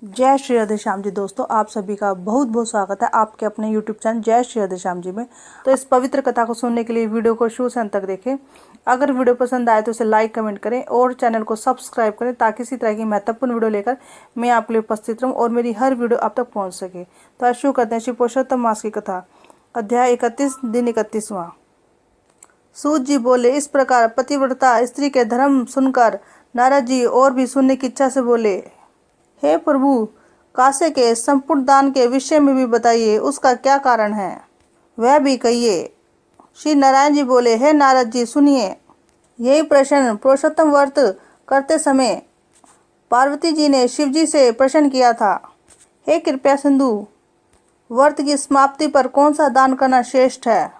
जय श्री राधे श्याम जी। दोस्तों, आप सभी का बहुत बहुत स्वागत है आपके अपने YouTube चैनल जय श्री राधे श्याम जी में। तो इस पवित्र कथा को सुनने के लिए वीडियो को शुरू से अंत तक देखें। अगर वीडियो पसंद आए तो इसे लाइक कमेंट करें और चैनल को सब्सक्राइब करें ताकि इसी तरह की महत्वपूर्ण वीडियो लेकर मैं आपके लिए उपस्थित रहूँ और मेरी हर वीडियो आप तक पहुँच सके। तो आज शुरू करते हैं श्री पुरुषोत्तम मास की कथा, अध्याय 31, दिन 31वां। सूत जी बोले, इस प्रकार पतिव्रता स्त्री के धर्म सुनकर नारद जी और भी सुनने की इच्छा से बोले, हे प्रभु, कासे के संपूर्ण दान के विषय में भी बताइए, उसका क्या कारण है, वह भी कहिए। श्री नारायण जी बोले, हे नारद जी सुनिए। यही प्रश्न पुरुषोत्तम व्रत करते समय पार्वती जी ने शिव जी से प्रश्न किया था। हे कृपया सिंधु, व्रत की समाप्ति पर कौन सा दान करना श्रेष्ठ है?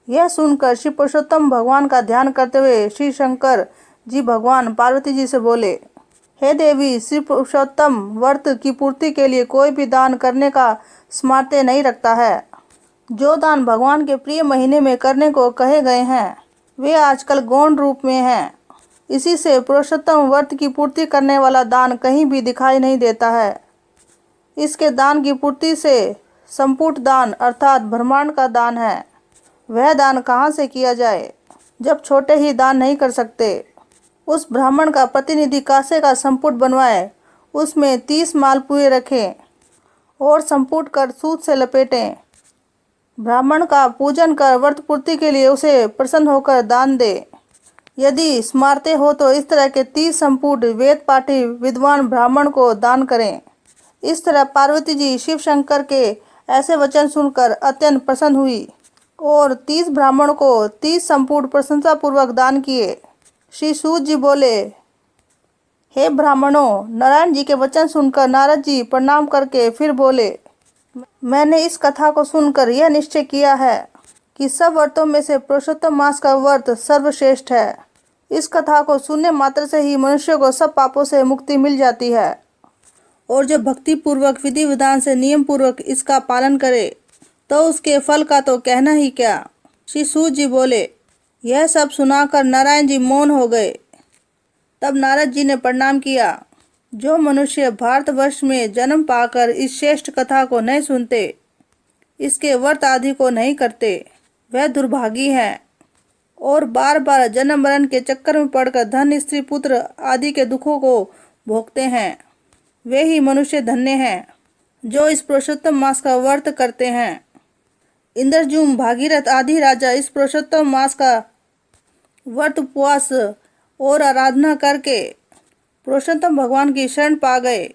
यह सुनकर श्री पुरुषोत्तम भगवान का ध्यान करते हुए श्री शंकर जी भगवान पार्वती जी से बोले, हे देवी, श्री पुरुषोत्तम व्रत की पूर्ति के लिए कोई भी दान करने का सामर्थ्य नहीं रखता है। जो दान भगवान के प्रिय महीने में करने को कहे गए हैं वे आजकल गौण रूप में हैं। इसी से पुरुषोत्तम व्रत की पूर्ति करने वाला दान कहीं भी दिखाई नहीं देता है। इसके दान की पूर्ति से संपूर्ण दान अर्थात ब्रह्मांड का दान है। वह दान कहाँ से किया जाए जब छोटे ही दान नहीं कर सकते? उस ब्राह्मण का प्रतिनिधि कासे का संपुट बनवाए, उसमें 30 मालपुए रखें और संपुट कर सूत से लपेटें। ब्राह्मण का पूजन कर व्रत पूर्ति के लिए उसे प्रसन्न होकर दान दे। यदि स्मारते हो तो इस तरह के 30 संपुट वेद पाठी विद्वान ब्राह्मण को दान करें। इस तरह पार्वती जी शिव शंकर के ऐसे वचन सुनकर अत्यंत प्रसन्न हुई और 30 ब्राह्मण को 30 संपुट प्रशंसा पूर्वक दान किए। श्री सूत जी बोले, हे ब्राह्मणों, नारायण जी के वचन सुनकर नारद जी प्रणाम करके फिर बोले, मैंने इस कथा को सुनकर यह निश्चय किया है कि सब व्रतों में से पुरुषोत्तम मास का व्रत सर्वश्रेष्ठ है। इस कथा को सुनने मात्र से ही मनुष्य को सब पापों से मुक्ति मिल जाती है और जो भक्ति पूर्वक विधि विधान से नियम पूर्वक इसका पालन करे तो उसके फल का तो कहना ही क्या। श्री सूत जी बोले, यह सब सुनाकर नारायण जी मौन हो गए। तब नारद जी ने प्रणाम किया। जो मनुष्य भारतवर्ष में जन्म पाकर इस श्रेष्ठ कथा को नहीं सुनते, इसके व्रत आदि को नहीं करते, वह दुर्भागी है और बार बार जन्म मरण के चक्कर में पड़कर धन स्त्री पुत्र आदि के दुखों को भोगते हैं। वे ही मनुष्य धन्य हैं जो इस पुरुषोत्तम मास का व्रत करते हैं। इंद्रजूम, भागीरथ आदि राजा इस पुरुषोत्तम मास का व्रत उपवास और आराधना करके पुरुषोत्तम भगवान की शरण पा गए।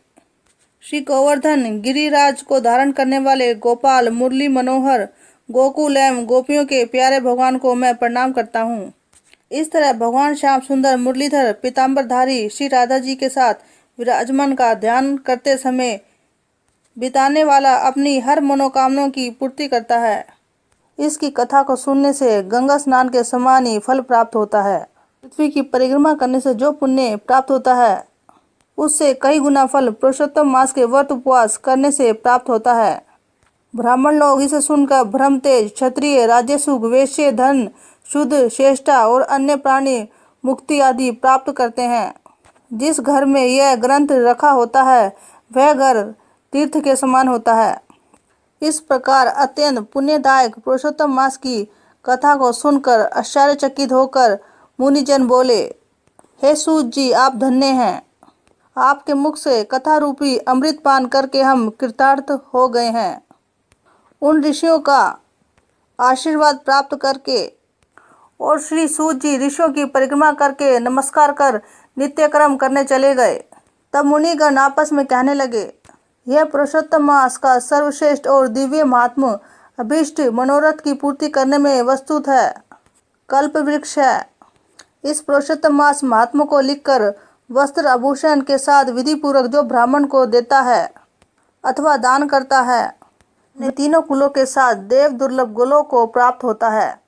श्री गोवर्धन गिरिराज को धारण करने वाले गोपाल, मुरली मनोहर, गोकुल एवं गोपियों के प्यारे भगवान को मैं प्रणाम करता हूँ। इस तरह भगवान श्याम सुंदर मुरलीधर पीताम्बरधारी श्री राधा जी के साथ विराजमान का ध्यान करते समय बिताने वाला अपनी हर मनोकामना की पूर्ति करता है। इसकी कथा को सुनने से गंगा स्नान के समान ही फल प्राप्त होता है। पृथ्वी की परिक्रमा करने से जो पुण्य प्राप्त होता है उससे कई गुना फल पुरुषोत्तम मास के व्रत उपवास करने से प्राप्त होता है। ब्राह्मण लोग इसे सुनकर ब्रह्म तेज, क्षत्रिय राजसुख, वैश्य धन, शुद्ध, श्रेष्ठा और अन्य प्राणी मुक्ति आदि प्राप्त करते हैं। जिस घर में यह ग्रंथ रखा होता है वह घर तीर्थ के समान होता है। इस प्रकार अत्यंत पुण्यदायक पुरुषोत्तम मास की कथा को सुनकर आश्चर्यचकित होकर मुनिजन बोले, हे सूत जी, आप धन्य हैं। आपके मुख से कथा रूपी अमृत पान करके हम कृतार्थ हो गए हैं। उन ऋषियों का आशीर्वाद प्राप्त करके और श्री सूत जी ऋषियों की परिक्रमा करके नमस्कार कर नित्य कर्म करने चले गए। तब मुनिगण आपस में कहने लगे, यह पुरुषोत्तम मास का सर्वश्रेष्ठ और दिव्य महात्मा अभीष्ट मनोरथ की पूर्ति करने में वस्तुत है कल्प वृक्ष है। इस पुरुषोत्तम मास महात्मा को लिखकर वस्त्र आभूषण के साथ विधि पूर्वक जो ब्राह्मण को देता है अथवा दान करता है, ने तीनों कुलों के साथ देव दुर्लभ गुलों को प्राप्त होता है।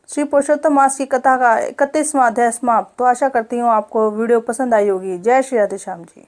श्री पुरुषोत्तम मास की कथा का 31वां अध्याय समाप्त। तो आशा करती हूँ आपको वीडियो पसंद आई होगी। जय श्री राधे श्याम जी।